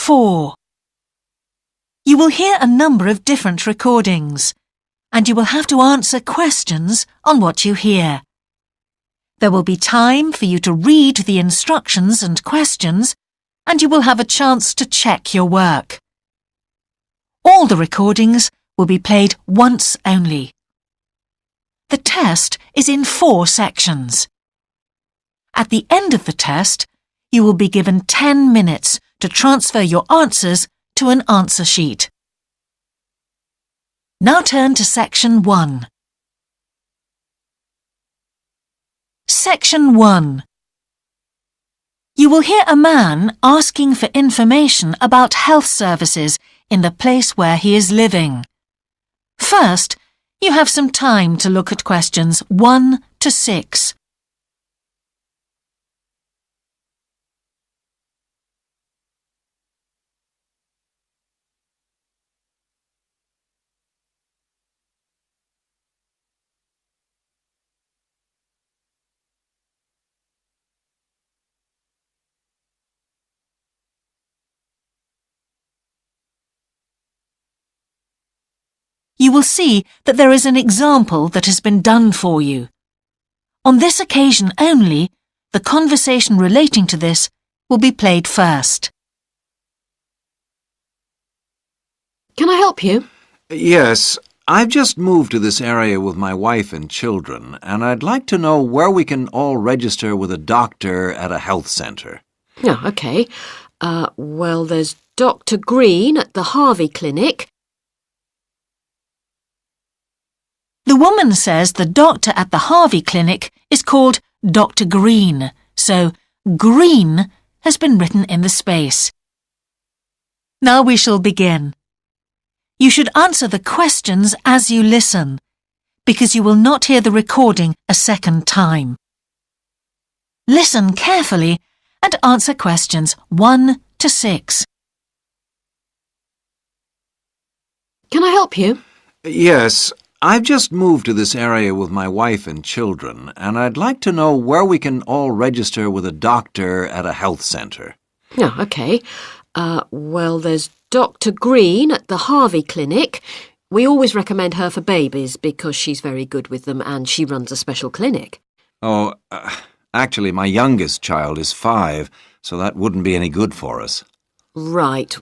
4. You will hear a number of different recordings, and you will have to answer questions on what you hear. There will be time for you to read the instructions and questions, and you will have a chance to check your work. All the recordings will be played once only. The test is in 4 sections. At the end of the test, you will be given 10 minutes to transfer your answers to an answer sheet. Now turn to Section 1. Section 1. You will hear a man asking for information about health services in the place where he is living. First, you have some time to look at questions 1 to 6. You will see that there is an example that has been done for you. On this occasion only, the conversation relating to this will be played first. Can I help you? Yes, I've just moved to this area with my wife and children, and I'd like to know where we can all register with a doctor at a health centre. Oh, OK. Well, there's Dr. Green at the Harvey Clinic. The woman says the doctor at the Harvey Clinic is called Dr. Green, so Green has been written in the space. Now we shall begin. You should answer the questions as you listen, because you will not hear the recording a second time. Listen carefully and answer questions 1 to 6. Can I help you? Yes, I've just moved to this area with my wife and children, and I'd like to know where we can all register with a doctor at a health centre. Oh, OK. Well, there's Dr. Green at the Harvey Clinic. We always recommend her for babies because she's very good with them and she runs a special clinic. Oh, actually, my youngest child is 5, so that wouldn't be any good for us. Right.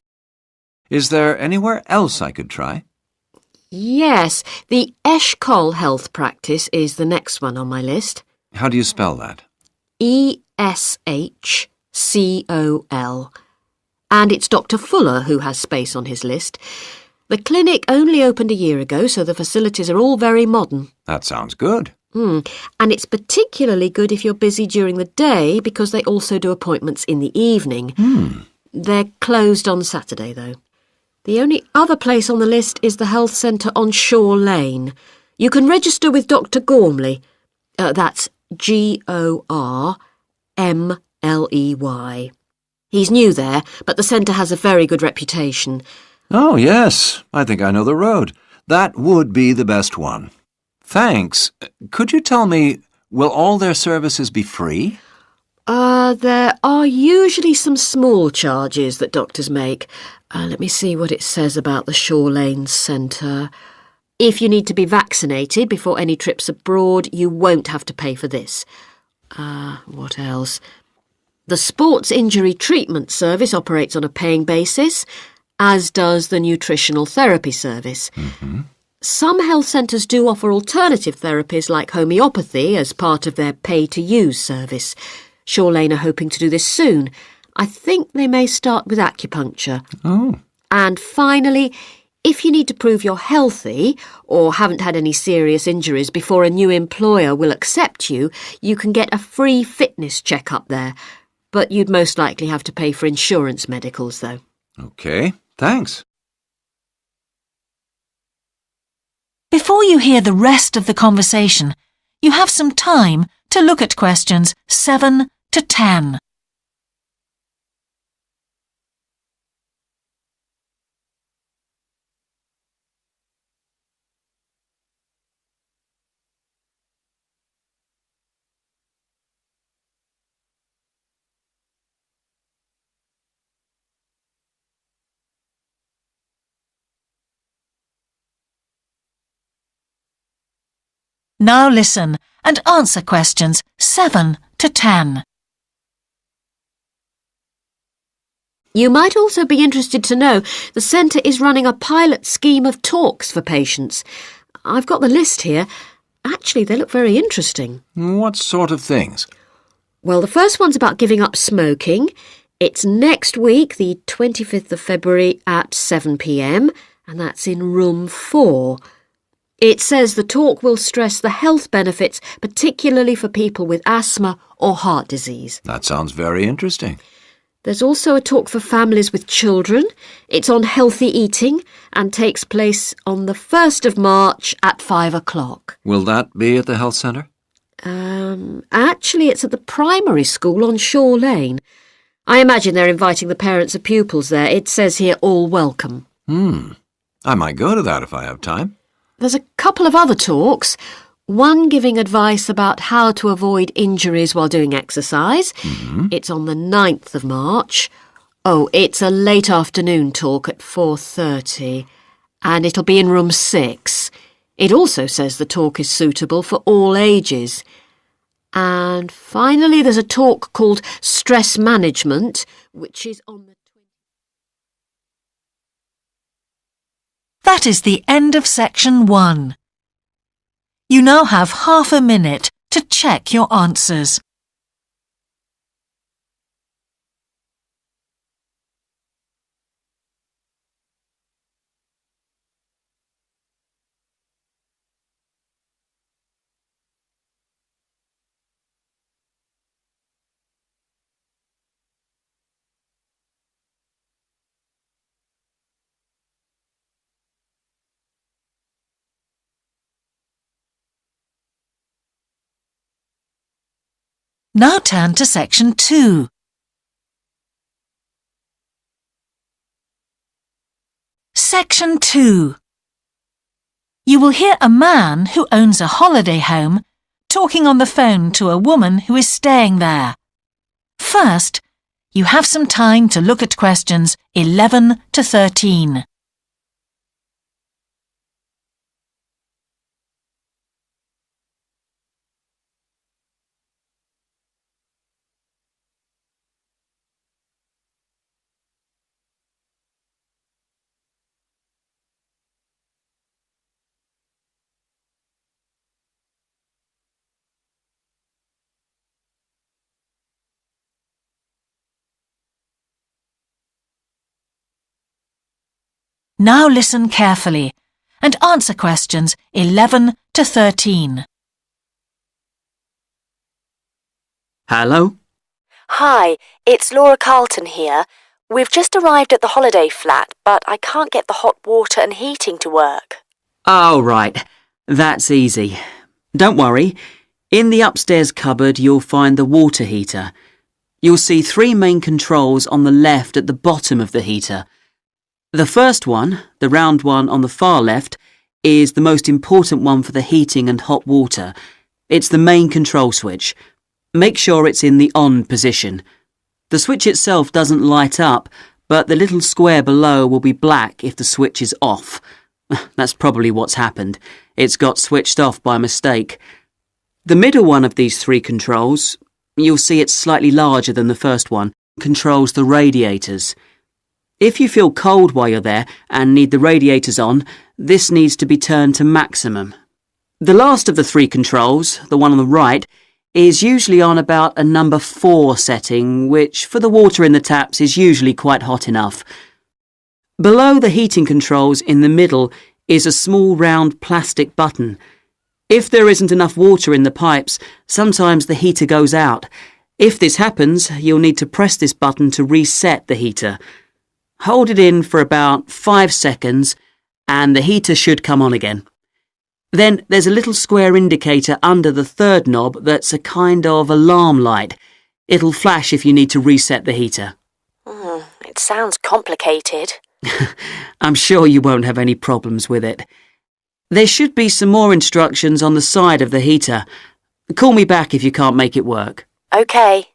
Is there anywhere else I could try? Yes, the Eshcol Health Practice is the next one on my list. How do you spell that? Eshcol. And it's Dr. Fuller who has space on his list. The clinic only opened a year ago, so the facilities are all very modern. That sounds good. And it's particularly good if you're busy during the day because they also do appointments in the evening. They're closed on Saturday, though. The only other place on the list is the health centre on Shore Lane. You can register with Dr. Gormley. That's Gormley. He's new there, but the centre has a very good reputation. Oh, yes. I think I know the road. That would be the best one. Thanks. Could you tell me, will all their services be free? There are usually some small charges that doctors make. Let me see what it says about the Shore Lane Centre. If you need to be vaccinated before any trips abroad, you won't have to pay for this. What else? The Sports Injury Treatment Service operates on a paying basis, as does the Nutritional Therapy Service. Some health centres do offer alternative therapies like homeopathy as part of their pay-to-use service. Shore Lane are hoping to do this soon. I think they may start with acupuncture. Oh. And finally, if you need to prove you're healthy or haven't had any serious injuries before a new employer will accept you, you can get a free fitness check-up there. But you'd most likely have to pay for insurance medicals, though. OK, thanks. Before you hear the rest of the conversation, you have some time to look at questions 7 to 10. Now listen and answer questions 7 to 10. You might also be interested to know the centre is running a pilot scheme of talks for patients. I've got the list here. Actually, they look very interesting. What sort of things? Well, the first one's about giving up smoking. It's next week, the 25th of February at 7 p.m, and that's in room 4. It says the talk will stress the health benefits, particularly for people with asthma or heart disease. That sounds very interesting. There's also a talk for families with children. It's on healthy eating and takes place on the 1st of March at 5 o'clock. Will that be at the health centre? Actually, it's at the primary school on Shore Lane. I imagine they're inviting the parents of pupils there. It says here, all welcome. I might go to that if I have time. There's a couple of other talks. One giving advice about how to avoid injuries while doing exercise. It's on the 9th of March. Oh, it's a late afternoon talk at 4:30, and it'll be in room 6. It also says the talk is suitable for all ages. And finally, there's a talk called Stress Management, which is on the... That is the end of section 1. You now have half a minute to check your answers. Now turn to section 2. Section 2. You will hear a man who owns a holiday home talking on the phone to a woman who is staying there. First, you have some time to look at questions 11 to 13. Now listen carefully and answer questions 11 to 13. Hello? Hi, it's Laura Carlton here. We've just arrived at the holiday flat, but I can't get the hot water and heating to work. Oh, right. That's easy. Don't worry. In the upstairs cupboard, you'll find the water heater. You'll see 3 main controls on the left at the bottom of the heater. The first one, the round one on the far left, is the most important one for the heating and hot water. It's the main control switch. Make sure it's in the on position. The switch itself doesn't light up, but the little square below will be black if the switch is off. That's probably what's happened. It's got switched off by mistake. The middle one of these 3 controls, you'll see it's slightly larger than the first one, controls the radiators. If you feel cold while you're there and need the radiators on, this needs to be turned to maximum. The last of the 3 controls, the one on the right, is usually on about a number 4 setting, which for the water in the taps is usually quite hot enough. Below the heating controls in the middle is a small round plastic button. If there isn't enough water in the pipes, sometimes the heater goes out. If this happens, you'll need to press this button to reset the heater. Hold it in for about 5 seconds and the heater should come on again. Then there's a little square indicator under the 3rd knob that's a kind of alarm light. It'll flash if you need to reset the heater. It sounds complicated. I'm sure you won't have any problems with it. There should be some more instructions on the side of the heater. Call me back if you can't make it work. OK.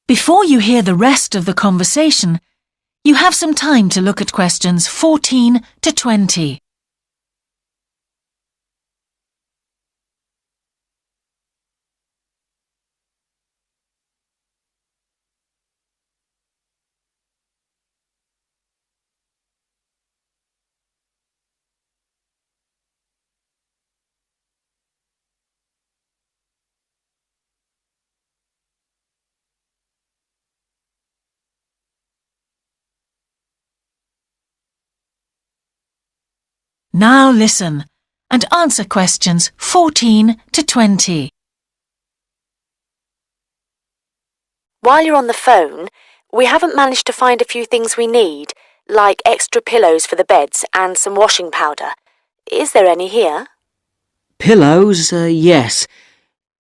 Before you hear the rest of the conversation, you have some time to look at questions 14 to 20. Now listen and answer questions 14 to 20. While you're on the phone, we haven't managed to find a few things we need, like extra pillows for the beds and some washing powder. Is there any here? Pillows, yes.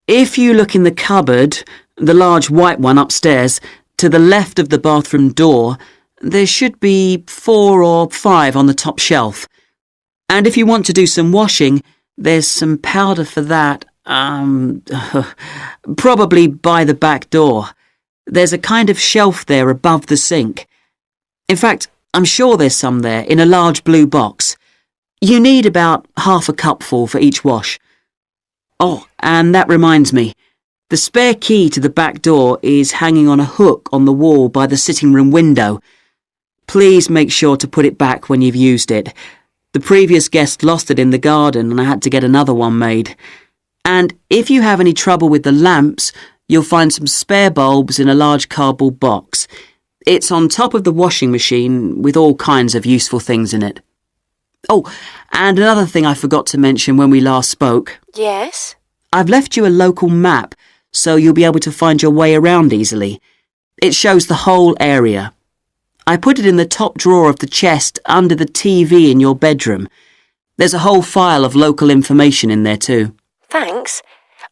If you look in the cupboard, the large white one upstairs, to the left of the bathroom door, there should be 4 or 5 on the top shelf. And if you want to do some washing, there's some powder for that, probably by the back door. There's a kind of shelf there above the sink. In fact, I'm sure there's some there in a large blue box. You need about half a cupful for each wash. Oh, and that reminds me. The spare key to the back door is hanging on a hook on the wall by the sitting room window. Please make sure to put it back when you've used it. The previous guest lost it in the garden and I had to get another one made. And if you have any trouble with the lamps, you'll find some spare bulbs in a large cardboard box. It's on top of the washing machine with all kinds of useful things in it. Oh, and another thing I forgot to mention when we last spoke. Yes? I've left you a local map so you'll be able to find your way around easily. It shows the whole area. I put it in the top drawer of the chest under the TV in your bedroom. There's a whole file of local information in there too. Thanks.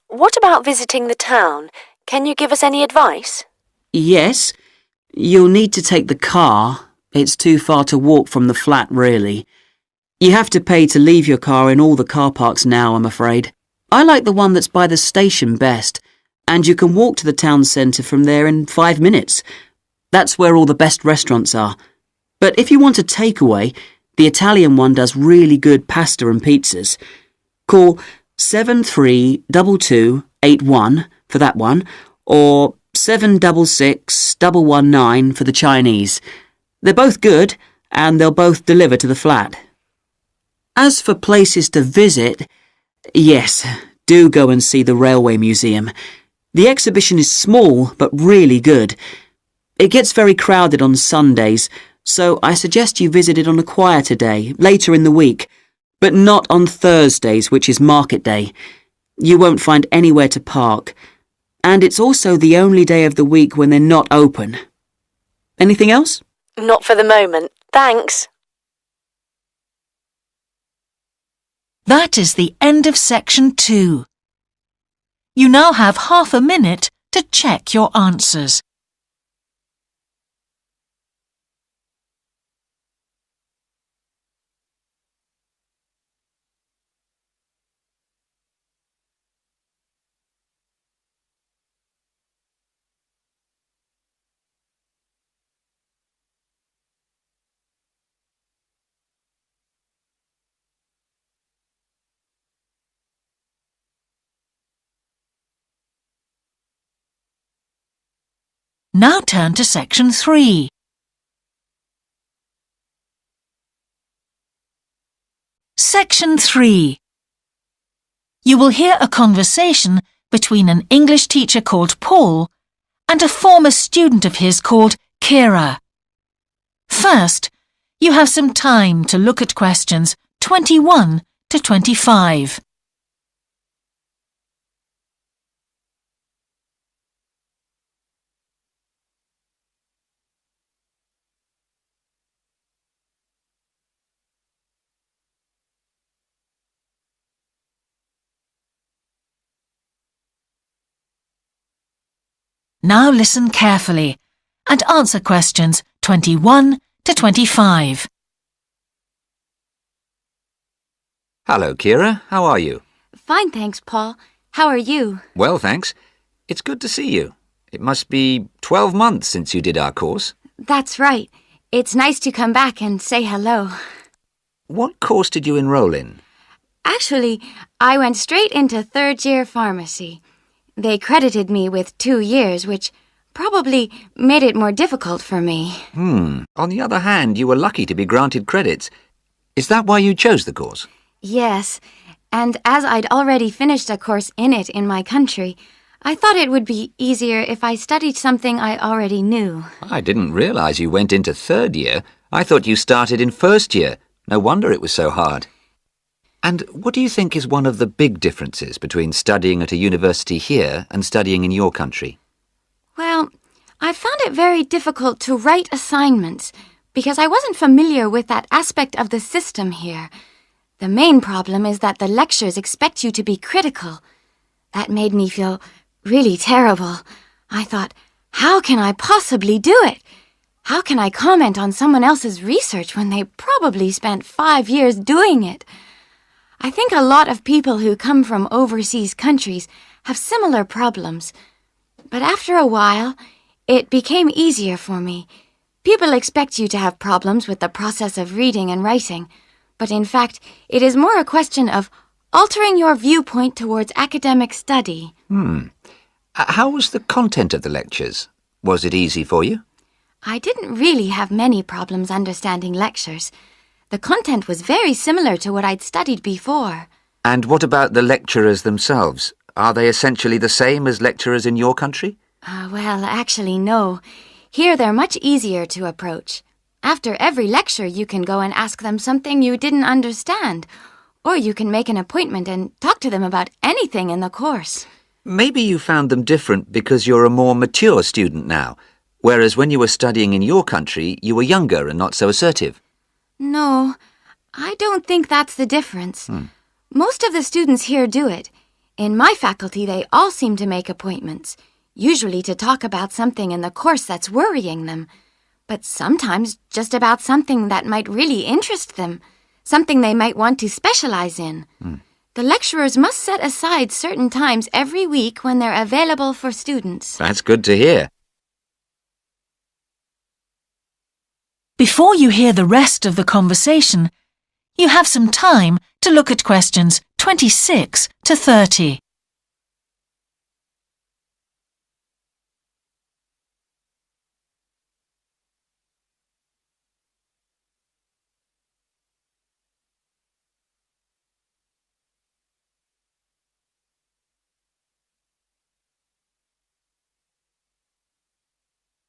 What about visiting the town? Can you give us any advice? Yes, you'll need to take the car. It's too far to walk from the flat, really. You have to pay to leave your car in all the car parks now, I'm afraid. I like the one that's by the station best, and you can walk to the town centre from there in 5 minutes. That's where all the best restaurants are. But if you want a takeaway, the Italian one does really good pasta and pizzas. Call 732281 for that one, or 766119 for the Chinese. They're both good, and they'll both deliver to the flat. As for places to visit, yes, do go and see the Railway Museum. The exhibition is small, but really good. It gets very crowded on Sundays, so I suggest you visit it on a quieter day, later in the week, but not on Thursdays, which is market day. You won't find anywhere to park, and it's also the only day of the week when they're not open. Anything else? Not for the moment. Thanks. That is the end of section 2. You now have half a minute to check your answers. Now turn to section 3. Section 3. You will hear a conversation between an English teacher called Paul and a former student of his called Kira. First, you have some time to look at questions 21 to 25. Now listen carefully and answer questions 21 to 25. Hello, Kira. How are you? Fine, thanks, Paul. How are you? Well, thanks. It's good to see you. It must be 12 months since you did our course. That's right. It's nice to come back and say hello. What course did you enroll in? Actually, I went straight into third-year pharmacy. They credited me with 2 years, which probably made it more difficult for me. On the other hand, you were lucky to be granted credits. Is that why you chose the course? Yes, and as I'd already finished a course in it in my country, I thought it would be easier if I studied something I already knew. I didn't realize you went into third year. I thought you started in first year. No wonder it was so hard. And what do you think is one of the big differences between studying at a university here and studying in your country? Well, I found it very difficult to write assignments because I wasn't familiar with that aspect of the system here. The main problem is that the lectures expect you to be critical. That made me feel really terrible. I thought, how can I possibly do it? How can I comment on someone else's research when they probably spent 5 years doing it? I think a lot of people who come from overseas countries have similar problems. But after a while, it became easier for me. People expect you to have problems with the process of reading and writing, but in fact, it is more a question of altering your viewpoint towards academic study. How was the content of the lectures? Was it easy for you? I didn't really have many problems understanding lectures. The content was very similar to what I'd studied before. And what about the lecturers themselves? Are they essentially the same as lecturers in your country? Well, actually, no. Here they're much easier to approach. After every lecture, you can go and ask them something you didn't understand, or you can make an appointment and talk to them about anything in the course. Maybe you found them different because you're a more mature student now, whereas when you were studying in your country, you were younger and not so assertive. No, I don't think that's the difference. Most of the students here do it. In my faculty, they all seem to make appointments, usually to talk about something in the course that's worrying them, but sometimes just about something that might really interest them, something they might want to specialize in. The lecturers must set aside certain times every week when they're available for students. That's good to hear. Before you hear the rest of the conversation, you have some time to look at questions 26 to 30.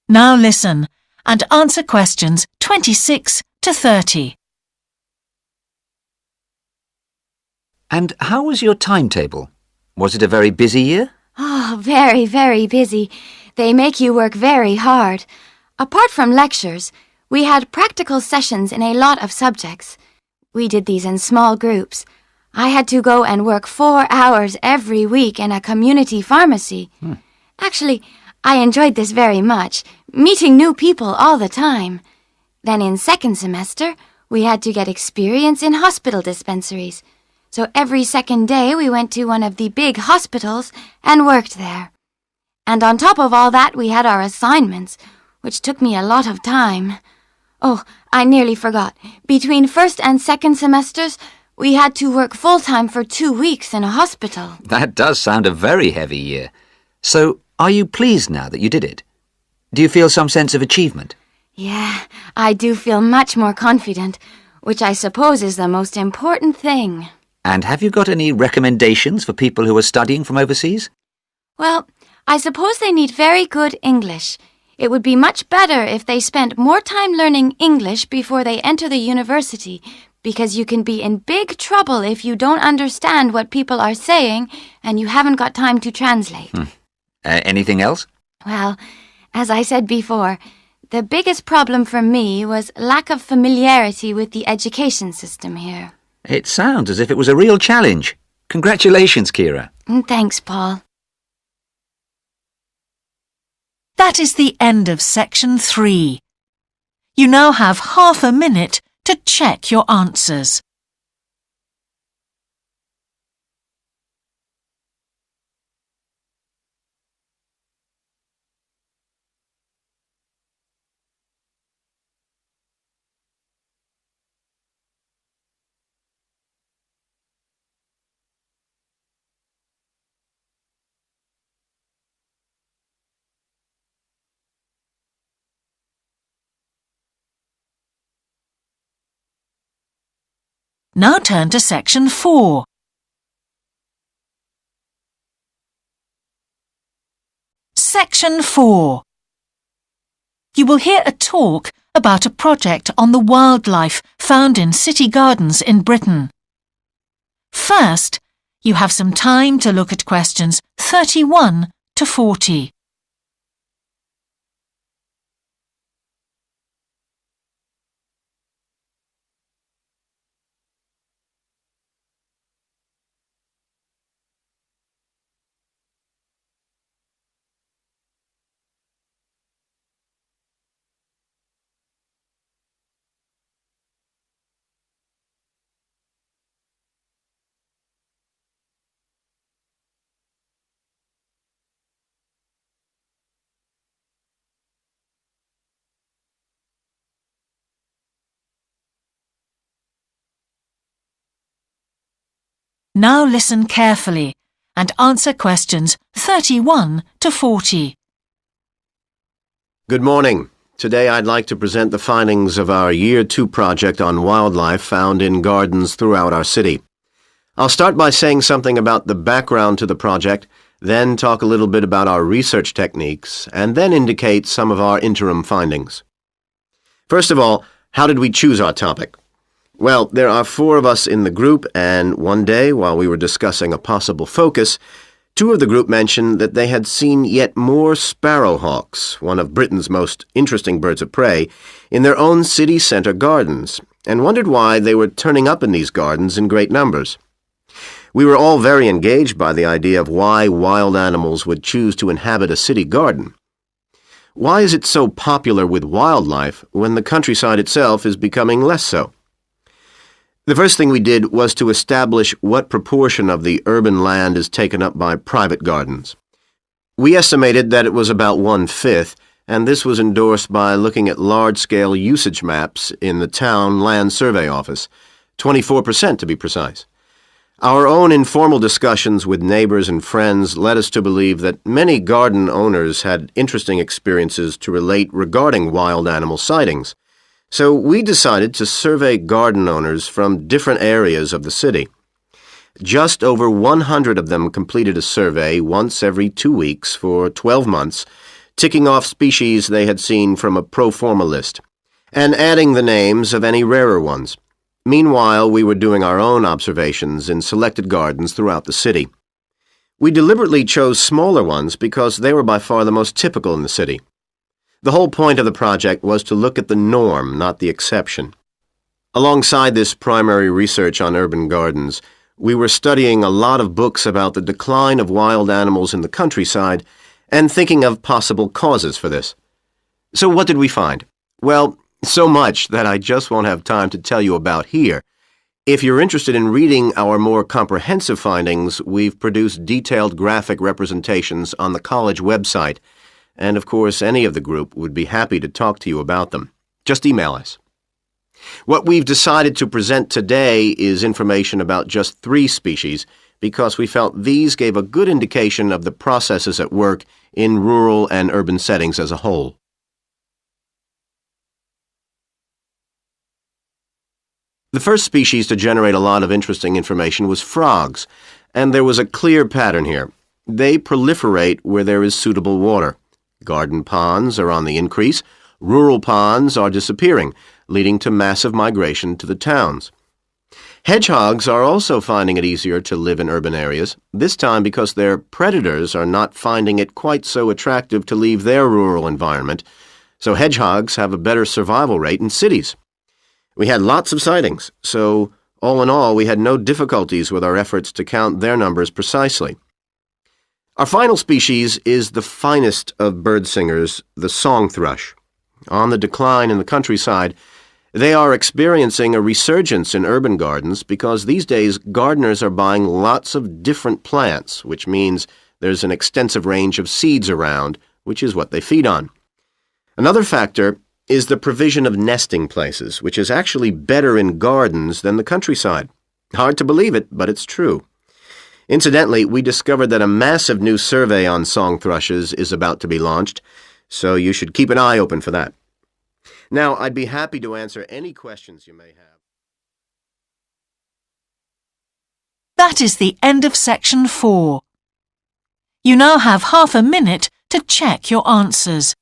Now listen and answer questions 26 to 30. And how was your timetable? Was it a very busy year? Oh, very, very busy. They make you work very hard. Apart from lectures, we had practical sessions in a lot of subjects. We did these in small groups. I had to go and work 4 hours every week in a community pharmacy. Actually, I enjoyed this very much, meeting new people all the time. Then in second semester, we had to get experience in hospital dispensaries. So every second day we went to one of the big hospitals and worked there. And on top of all that, we had our assignments, which took me a lot of time. Oh, I nearly forgot. Between first and second semesters, we had to work full-time for 2 weeks in a hospital. That does sound a very heavy year. So, are you pleased now that you did it? Do you feel some sense of achievement? Yeah, I do feel much more confident, which I suppose is the most important thing. And have you got any recommendations for people who are studying from overseas? Well, I suppose they need very good English. It would be much better if they spent more time learning English before they enter the university, because you can be in big trouble if you don't understand what people are saying and you haven't got time to translate. Anything else? Well, as I said before, the biggest problem for me was lack of familiarity with the education system here. It sounds as if it was a real challenge. Congratulations, Kira. Thanks, Paul. That is the end of section 3. You now have half a minute to check your answers. Now turn to section 4. Section 4. You will hear a talk about a project on the wildlife found in city gardens in Britain. First, you have some time to look at questions 31 to 40. Now listen carefully and answer questions 31 to 40. Good morning. Today I'd like to present the findings of our Year 2 project on wildlife found in gardens throughout our city. I'll start by saying something about the background to the project, then talk a little bit about our research techniques, and then indicate some of our interim findings. First of all, how did we choose our topic? Well, there are 4 of us in the group, and one day, while we were discussing a possible focus, 2 of the group mentioned that they had seen yet more sparrowhawks, one of Britain's most interesting birds of prey, in their own city centre gardens, and wondered why they were turning up in these gardens in great numbers. We were all very engaged by the idea of why wild animals would choose to inhabit a city garden. Why is it so popular with wildlife when the countryside itself is becoming less so? The first thing we did was to establish what proportion of the urban land is taken up by private gardens. We estimated that it was about 1/5, and this was endorsed by looking at large-scale usage maps in the town land survey office, 24% to be precise. Our own informal discussions with neighbors and friends led us to believe that many garden owners had interesting experiences to relate regarding wild animal sightings. So we decided to survey garden owners from different areas of the city. Just over 100 of them completed a survey once every 2 weeks for 12 months, ticking off species they had seen from a pro forma list, and adding the names of any rarer ones. Meanwhile, we were doing our own observations in selected gardens throughout the city. We deliberately chose smaller ones because they were by far the most typical in the city. The whole point of the project was to look at the norm, not the exception. Alongside this primary research on urban gardens, we were studying a lot of books about the decline of wild animals in the countryside and thinking of possible causes for this. So what did we find? Well, so much that I just won't have time to tell you about here. If you're interested in reading our more comprehensive findings, we've produced detailed graphic representations on the college website. And, of course, any of the group would be happy to talk to you about them. Just email us. What we've decided to present today is information about just 3 species because we felt these gave a good indication of the processes at work in rural and urban settings as a whole. The first species to generate a lot of interesting information was frogs, and there was a clear pattern here. They proliferate where there is suitable water. Garden ponds are on the increase, rural ponds are disappearing, leading to massive migration to the towns. Hedgehogs are also finding it easier to live in urban areas, this time because their predators are not finding it quite so attractive to leave their rural environment, so hedgehogs have a better survival rate in cities. We had lots of sightings, so all in all we had no difficulties with our efforts to count their numbers precisely. Our final species is the finest of bird singers, the song thrush. On the decline in the countryside, they are experiencing a resurgence in urban gardens because these days gardeners are buying lots of different plants, which means there's an extensive range of seeds around, which is what they feed on. Another factor is the provision of nesting places, which is actually better in gardens than the countryside. Hard to believe it, but it's true. Incidentally, we discovered that a massive new survey on song thrushes is about to be launched, so you should keep an eye open for that. Now, I'd be happy to answer any questions you may have. That is the end of section 4. You now have half a minute to check your answers.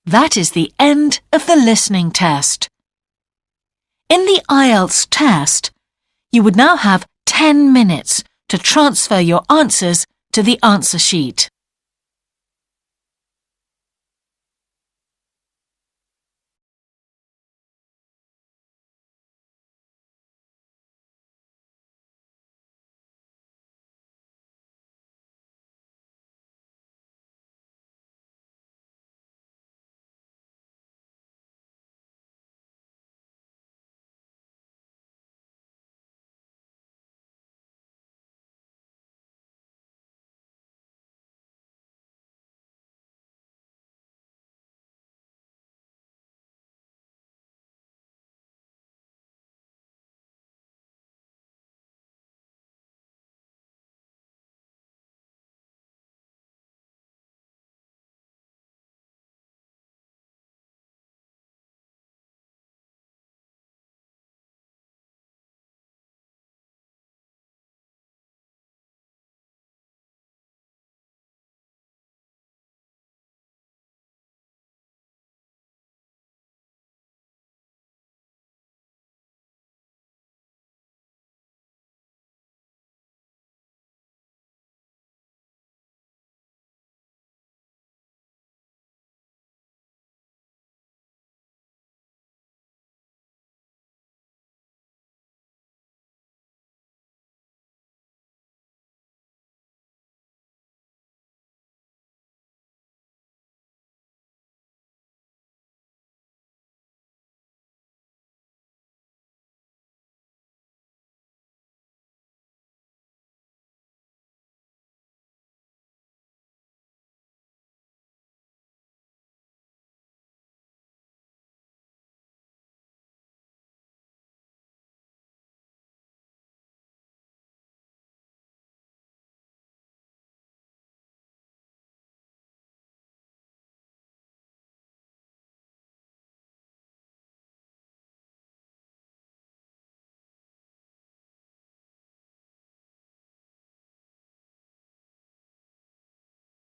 That is the end of the listening test. In the Ielts test, you would now have 10 minutes to transfer your answers to the answer sheet.